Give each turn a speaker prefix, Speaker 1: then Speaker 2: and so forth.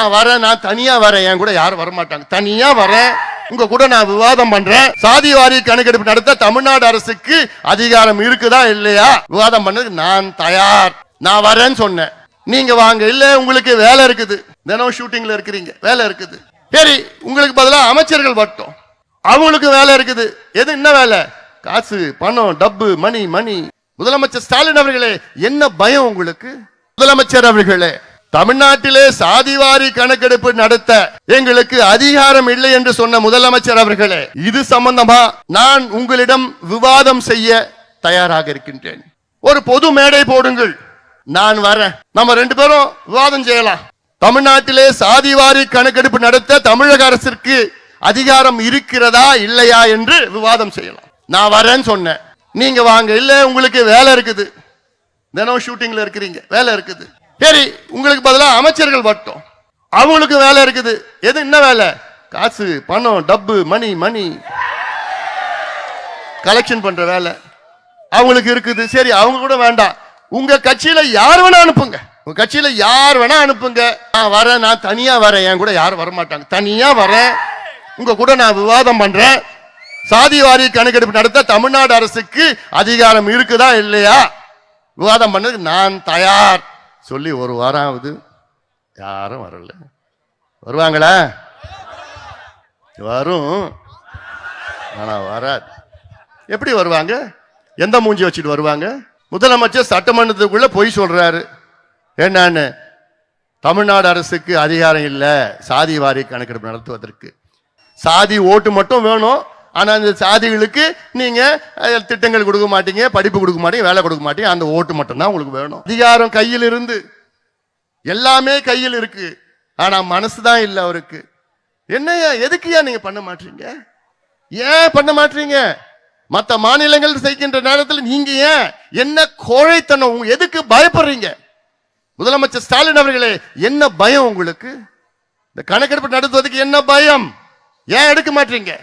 Speaker 1: நான் வரேன், நான் தனியா வரேன், என் கூட யாரும் வரமாட்டாங்க, தனியா வரேன், உங்க கூட நான் விவாதம் பண்றேன். சாதி வாரி கணக்கெடுப்பு நடத்த தமிழ்நாடு அரசுக்கு அதிகாரம் இருக்குதா இல்லையா விவாதம் பண்ணதுக்கு நான் தயார், நான் வரேன்னு சொன்னேன். நீங்க வாங்க, இல்ல உங்களுக்கு வேலை இருக்குது, தினம் ஷூட்டிங்ல இருக்கிறீங்க, வேலை இருக்குது, சரி உங்களுக்கு பதிலா அமைச்சர்கள் வரட்டும், அவங்களுக்கு வேலை இருக்குது. எது என்ன வேலை? காசு, பணம், டப்பு, மணி மணி. முதலமைச்சர் ஸ்டாலின் அவர்களே, என்ன பயம் உங்களுக்கு? முதலமைச்சர் அவர்களே, தமிழ்நாட்டிலே சாதிவாரி கணக்கெடுப்பு நடத்த எங்களுக்கு அதிகாரம் இல்லை என்று சொன்ன முதலமைச்சர் அவர்களே, இது சம்பந்தமா நான் உங்களிடம் விவாதம் செய்ய தயாராக இருக்கின்றேன். ஒரு பொது மேடை போடுங்கள், நான் வரேன், நம்ம 2 பேரும் விவாதம் செய்யலாம். தமிழ்நாட்டிலே சாதிவாரி கணக்கெடுப்பு நடத்த தமிழக அரசிற்கு அதிகாரம் இருக்கிறதா இல்லையா என்று விவாதம் செய்யலாம். நான் வரேன்னு சொன்னேன். நீங்க வாங்க, இல்ல உங்களுக்கு வேலை இருக்குது, தினம் ஷூட்டிங்ல இருக்கிறீங்க, வேலை இருக்குது, சரி உங்களுக்கு பதிலா அமைச்சர்கள் வரட்டும், அவங்களுக்கு வேலை இருக்குது. எது என்ன வேலை? காசு, பணம், டப்பு, மணி மணி. கலெக்ஷன் பண்ற வேலை அவங்களுக்கு இருக்குது. சரி அவங்க கூட வேண்டாம், உங்க கட்சியில யார் வேணா அனுப்புங்க, உங்க கட்சியில யார் வேணா அனுப்புங்க, நான் வரேன், நான் தனியா வரேன், என் கூட யாரும் வரமாட்டாங்க, தனியா வரேன், உங்க கூட நான் விவாதம் பண்றேன். சாதி வாரி கணக்கெடுப்பு நடத்த தமிழ்நாடு அரசுக்கு அதிகாரம் இருக்குதா இல்லையா விவாதம் பண்ணதுக்கு நான் தயார் சொல்லி 1 வாரம் ஆகுது, யாரும் வரல. வருவாங்களா? வரும், ஆனா வராது. எப்படி வருவாங்க? எந்த மூஞ்சி வச்சுட்டு வருவாங்க? முதலமைச்சர் சட்டமன்றத்துக்குள்ள போய் சொல்றாரு, என்னன்னு, தமிழ்நாடு அரசுக்கு அதிகாரம் இல்லை சாதி வாரி கணக்கெடுப்பு நடத்துவதற்கு, சாதி ஓட்டு மட்டும் வேணும், ஆனா அந்த சாதிகளுக்கு நீங்க திட்டங்கள் கொடுக்க மாட்டீங்க, படிப்பு கொடுக்க மாட்டீங்க, வேலை கொடுக்க மாட்டீங்க, அந்த ஓட்டு மட்டும் தான் உங்களுக்கு வேணும். அதிகாரம் கையில் இருந்து எல்லாமே கையில் இருக்கு, ஆனா மனசுதான் இல்லை அவருக்கு. என்னையா எதுக்குயா நீங்க பண்ண மாட்டீங்க? ஏன் பண்ண மாட்டீங்க? மற்ற மாநிலங்கள் செய்கின்ற நேரத்தில் நீங்க ஏன் என்ன கோழைத்தனம்? எதுக்கு பயப்படுறீங்க? முதலமைச்சர் ஸ்டாலின் அவர்களே, என்ன பயம் உங்களுக்கு? இந்த கணக்கெடுப்பு நடத்துவதற்கு என்ன பயம்? ஏன் எடுக்க மாட்டீங்க?